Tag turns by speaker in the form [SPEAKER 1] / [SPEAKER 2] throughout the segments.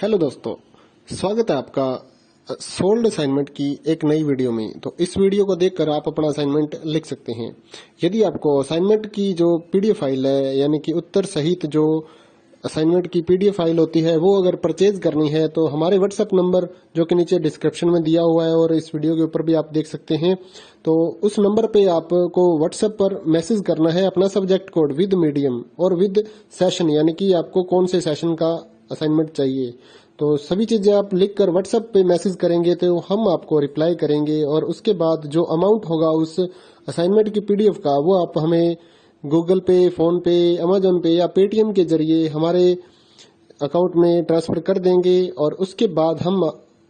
[SPEAKER 1] Hello दोस्तों, स्वागत है आपका सोल्ड असाइनमेंट की एक नई वीडियो में। तो इस वीडियो को देखकर आप अपना असाइनमेंट लिख सकते हैं। यदि आपको असाइनमेंट की जो पीडीएफ फाइल है, यानी कि उत्तर सहित जो असाइनमेंट की पीडीएफ फाइल होती है, वो अगर परचेज करनी है तो हमारे व्हाट्सएप नंबर जो कि नीचे डिस्क्रिप्शन में दिया हुआ है और इस वीडियो के ऊपर भी आप देख सकते हैं, तो उस नंबर पे आपको व्हाट्सएप पर मैसेज करना है अपना सब्जेक्ट कोड विद मीडियम और विद सेशन, यानी कि आपको कौन से सेशन का असाइनमेंट चाहिए। तो सभी चीजें आप लिखकर व्हाट्सएप पे मैसेज करेंगे तो हम आपको रिप्लाई करेंगे और उसके बाद जो अमाउंट होगा उस असाइनमेंट की पीडीएफ का, वो आप हमें गूगल पे, फोन पे, अमेजोन पे या पेटीएम के जरिए हमारे अकाउंट में ट्रांसफर कर देंगे। और उसके बाद हम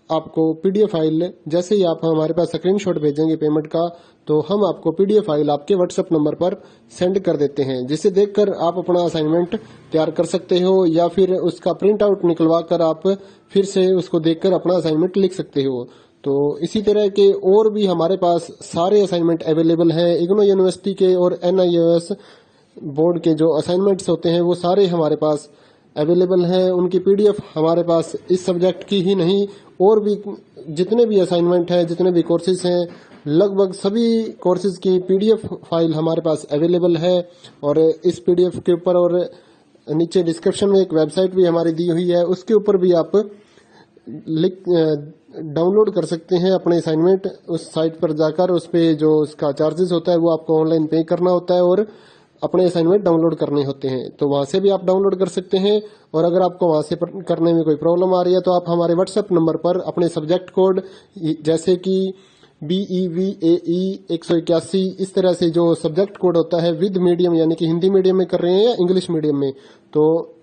[SPEAKER 1] आपको पीडीएफ फाइल, जैसे ही आप हमारे पास स्क्रीनशॉट भेजेंगे पेमेंट का, तो हम आपको पीडीएफ फाइल आपके व्हाट्सएप नंबर पर सेंड कर देते हैं, जिसे देखकर आप अपना असाइनमेंट तैयार कर सकते हो या फिर उसका प्रिंट आउट निकलवा कर आप फिर से उसको देखकर अपना असाइनमेंट लिख सकते हो। तो इसी तरह के और भी हमारे पास सारे असाइनमेंट अवेलेबल हैं। इग्नो यूनिवर्सिटी के और NIOS बोर्ड के जो असाइनमेंट्स होते हैं वो सारे हमारे पास अवेलेबल हैं। उनकी पीडीएफ हमारे पास इस सब्जेक्ट की ही नहीं, और भी जितने भी असाइनमेंट हैं, जितने भी कोर्सेज हैं, लगभग सभी कोर्सेज की पीडीएफ फाइल हमारे पास अवेलेबल है। और इस पीडीएफ के ऊपर और नीचे डिस्क्रिप्शन में एक वेबसाइट भी हमारी दी हुई है, उसके ऊपर भी आप डाउनलोड कर सकते हैं अपने असाइनमेंट। उस साइट पर जाकर उस पे जो उसका चार्जेस होता है वो आपको ऑनलाइन पे करना होता है और अपने असाइनमेंट डाउनलोड करने होते हैं। तो वहां से भी आप डाउनलोड कर सकते हैं। और अगर आपको वहां से करने में कोई प्रॉब्लम आ रही है तो आप हमारे व्हाट्सएप नंबर पर अपने सब्जेक्ट कोड, जैसे कि BEVAE 181, इस तरह से जो सब्जेक्ट कोड होता है विद मीडियम, यानी कि हिंदी मीडियम में कर रहे हैं या इंग्लिश मीडियम में, तो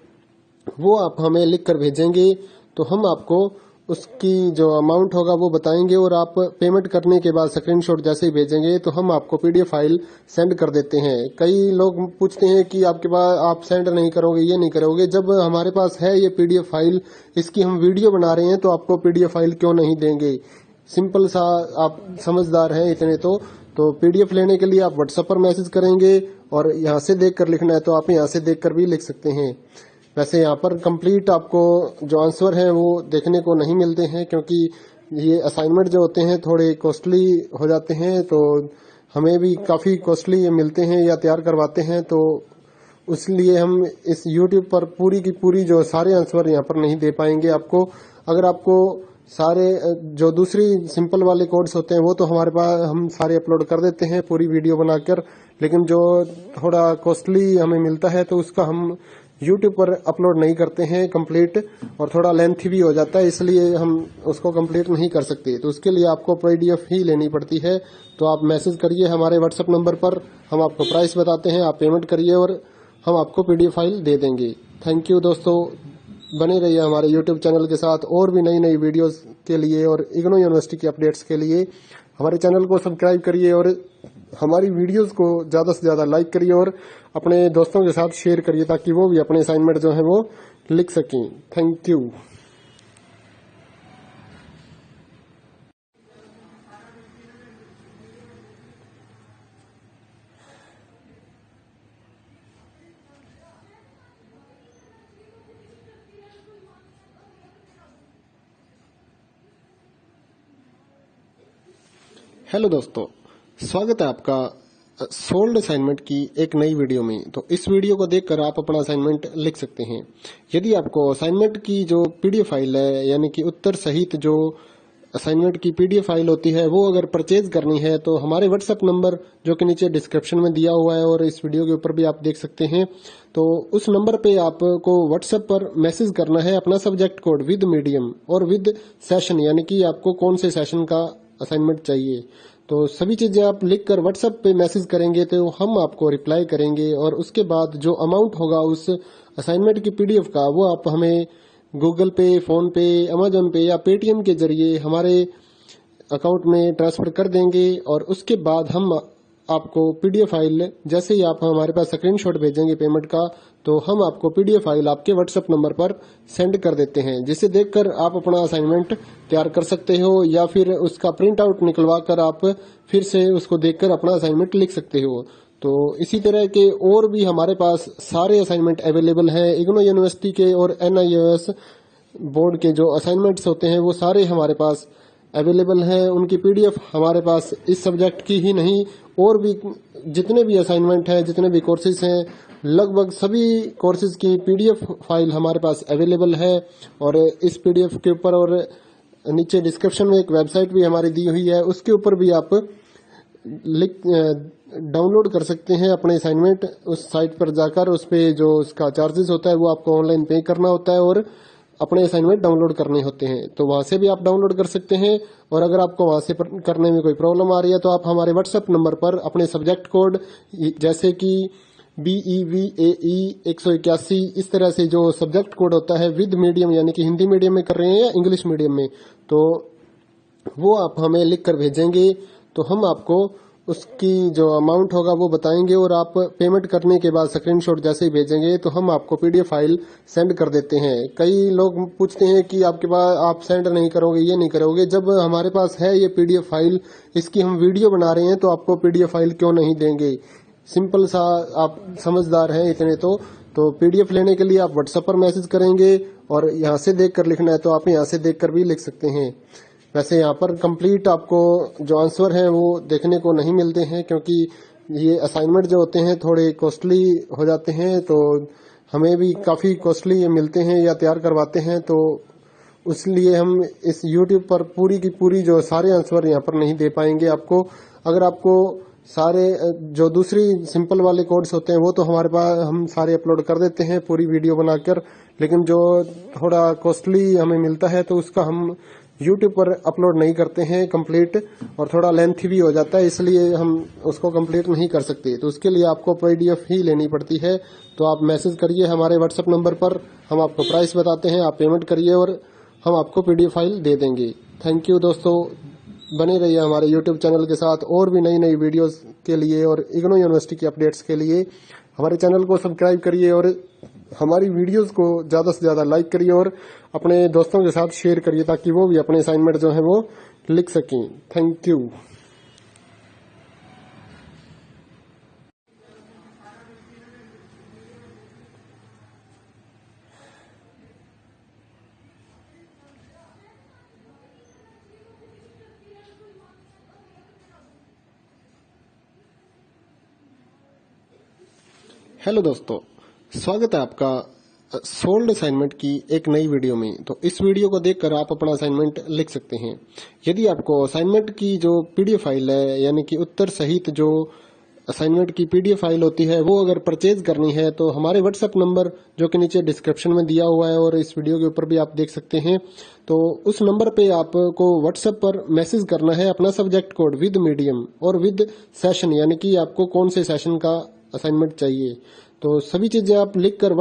[SPEAKER 1] वो आप हमें लिख कर भेजेंगे तो हम आपको उसकी जो अमाउंट होगा वो बताएंगे। और आप पेमेंट करने के बाद स्क्रीनशॉट जैसे ही भेजेंगे तो हम आपको पीडीएफ फाइल सेंड कर देते हैं। कई लोग पूछते हैं कि आपके पास आप सेंड नहीं करोगे, ये नहीं करोगे। जब हमारे पास है ये पीडीएफ फाइल, इसकी हम वीडियो बना रहे हैं, तो आपको पीडीएफ फाइल क्यों नहीं देंगे। सिंपल सा, आप समझदार हैं इतने तो पीडीएफ लेने के लिए आप व्हाट्सएप पर मैसेज करेंगे और यहाँ से देख कर लिखना है तो आप यहाँ से देख कर भी लिख सकते हैं। वैसे यहाँ पर कंप्लीट आपको जो आंसर है वो देखने को नहीं मिलते हैं, क्योंकि ये असाइनमेंट जो होते हैं थोड़े कॉस्टली हो जाते हैं, तो हमें भी काफ़ी कॉस्टली ये मिलते हैं या तैयार करवाते हैं। तो इसलिए हम इस YouTube पर पूरी की पूरी जो सारे आंसर यहाँ पर नहीं दे पाएंगे आपको। अगर आपको सारे जो दूसरी सिंपल वाले कोड्स होते हैं वो तो हमारे पास हम सारे अपलोड कर देते हैं पूरी वीडियो बनाकर, लेकिन जो थोड़ा कॉस्टली हमें मिलता है तो उसका हम YouTube पर अपलोड नहीं करते हैं कंप्लीट, और थोड़ा लेंथी भी हो जाता है, इसलिए हम उसको कंप्लीट नहीं कर सकते। तो उसके लिए आपको पीडीएफ ही लेनी पड़ती है। तो आप मैसेज करिए हमारे व्हाट्सएप नंबर पर, हम आपको प्राइस बताते हैं, आप पेमेंट करिए और हम आपको पीडीएफ फाइल दे देंगे। थैंक यू दोस्तों, बने रहिए हमारे YouTube चैनल के साथ और भी नई नई वीडियोस के लिए और इग्नो यूनिवर्सिटी के अपडेट्स के लिए हमारे चैनल को सब्सक्राइब करिए और हमारी वीडियोस को ज़्यादा से ज़्यादा लाइक करिए और अपने दोस्तों के साथ शेयर करिए, ताकि वो भी अपने असाइनमेंट जो है वो लिख सकें। Thank you. हेलो दोस्तों, स्वागत है आपका सोल्ड असाइनमेंट की एक नई वीडियो में। तो इस वीडियो को देखकर आप अपना असाइनमेंट लिख सकते हैं। यदि आपको असाइनमेंट की जो पीडीएफ फाइल है, यानी कि उत्तर सहित जो असाइनमेंट की पीडीएफ फाइल होती है, वो अगर परचेज करनी है तो हमारे व्हाट्सएप नंबर जो कि नीचे डिस्क्रिप्शन में दिया हुआ है और इस वीडियो के ऊपर भी आप देख सकते हैं, तो उस नंबर पे आपको व्हाट्सएप पर मैसेज करना है अपना सब्जेक्ट कोड विद मीडियम और विद सेशन, यानी कि आपको कौन से सेशन का असाइनमेंट चाहिए। तो सभी चीजें आप लिखकर व्हाट्सएप पे मैसेज करेंगे तो हम आपको रिप्लाई करेंगे और उसके बाद जो अमाउंट होगा उस असाइनमेंट की पीडीएफ का, वो आप हमें गूगल पे, फोन पे, अमेजोन पे या पेटीएम के जरिए हमारे अकाउंट में ट्रांसफर कर देंगे। और उसके बाद हम आपको पीडीएफ फाइल, जैसे ही आप हमारे पास स्क्रीनशॉट भेजेंगे पेमेंट का, तो हम आपको पीडीएफ फाइल आपके व्हाट्सएप नंबर पर सेंड कर देते हैं, जिसे देखकर आप अपना असाइनमेंट तैयार कर सकते हो या फिर उसका प्रिंट आउट निकलवा कर आप फिर से उसको देखकर अपना असाइनमेंट लिख सकते हो। तो इसी तरह के और भी हमारे पास सारे असाइनमेंट अवेलेबल हैं। इग्नो यूनिवर्सिटी के और NIOS बोर्ड के जो असाइनमेंट्स होते हैं वो सारे हमारे पास अवेलेबल हैं। उनकी पीडीएफ हमारे पास इस सब्जेक्ट की ही नहीं और भी जितने भी असाइनमेंट हैं, जितने भी कोर्सेज हैं, लगभग सभी कोर्सेज की पीडीएफ फाइल हमारे पास अवेलेबल है। और इस पीडीएफ के ऊपर और नीचे डिस्क्रिप्शन में एक वेबसाइट भी हमारी दी हुई है, उसके ऊपर भी आप डाउनलोड कर सकते हैं अपने असाइनमेंट। उस साइट पर जाकर उस पे जो उसका चार्जेस होता है वो आपको ऑनलाइन पे करना होता है और अपने असाइनमेंट डाउनलोड करने होते हैं। तो वहां से भी आप डाउनलोड कर सकते हैं। और अगर आपको वहां से करने में कोई प्रॉब्लम आ रही है तो आप हमारे व्हाट्सएप नंबर पर अपने सब्जेक्ट कोड जैसे कि BEVAE 181 इस तरह से जो सब्जेक्ट कोड होता है विद मीडियम यानी कि हिंदी मीडियम में कर रहे हैं या इंग्लिश मीडियम में, तो वो आप हमें लिख कर भेजेंगे तो हम आपको उसकी जो अमाउंट होगा वो बताएंगे और आप पेमेंट करने के बाद स्क्रीनशॉट जैसे ही भेजेंगे तो हम आपको पीडीएफ फाइल सेंड कर देते हैं। कई लोग पूछते हैं कि आपके पास आप सेंड नहीं करोगे, ये नहीं करोगे। जब हमारे पास है ये पीडीएफ फाइल, इसकी हम वीडियो बना रहे हैं तो आपको पीडीएफ फाइल क्यों नहीं देंगे। सिंपल सा, आप समझदार हैं इतने तो पीडीएफ लेने के लिए आप व्हाट्सएप पर मैसेज करेंगे और यहाँ से देख कर लिखना है तो आप यहाँ से देख कर भी लिख सकते हैं। वैसे यहाँ पर कंप्लीट आपको जो आंसर है वो देखने को नहीं मिलते हैं क्योंकि ये असाइनमेंट जो होते हैं थोड़े कॉस्टली हो जाते हैं, तो हमें भी काफ़ी कॉस्टली ये मिलते हैं या तैयार करवाते हैं, तो इसलिए हम इस YouTube पर पूरी की पूरी जो सारे आंसर यहाँ पर नहीं दे पाएंगे आपको। अगर आपको सारे जो दूसरी सिंपल वाले कोड्स होते हैं वो तो हमारे पास हम सारे अपलोड कर देते हैं पूरी वीडियो बनाकर, लेकिन जो थोड़ा कॉस्टली हमें मिलता है तो उसका हम YouTube पर अपलोड नहीं करते हैं कंप्लीट, और थोड़ा लेंथी भी हो जाता है, इसलिए हम उसको कंप्लीट नहीं कर सकते। तो उसके लिए आपको पीडीएफ ही लेनी पड़ती है। तो आप मैसेज करिए हमारे व्हाट्सएप नंबर पर, हम आपको प्राइस बताते हैं, आप पेमेंट करिए और हम आपको पीडीएफ फाइल दे देंगे। थैंक यू दोस्तों, बने रहिए हमारे YouTube चैनल के साथ और भी नई नई वीडियोस के लिए और इग्नो यूनिवर्सिटी की अपडेट्स के लिए हमारे चैनल को सब्सक्राइब करिए और हमारी वीडियोस को ज़्यादा से ज़्यादा लाइक करिए और अपने दोस्तों के साथ शेयर करिए ताकि वो भी अपने असाइनमेंट जो है वो लिख सकें। Thank you. हेलो दोस्तों, स्वागत है आपका सोल्ड असाइनमेंट की एक नई वीडियो में। तो इस वीडियो को देखकर आप अपना असाइनमेंट लिख सकते हैं। यदि आपको असाइनमेंट की जो पीडीएफ फाइल है यानी कि उत्तर सहित जो असाइनमेंट की पीडीएफ फाइल होती है वो अगर परचेज करनी है तो हमारे व्हाट्सएप नंबर जो कि नीचे डिस्क्रिप्शन में दिया हुआ है और इस वीडियो के ऊपर भी आप देख सकते हैं, तो उस नंबर पे आपको व्हाट्सएप पर मैसेज करना है अपना सब्जेक्ट कोड विद मीडियम और विद सेशन यानी कि आपको कौन से सेशन का असाइनमेंट चाहिए। तो सभी चीजें आप लिख कर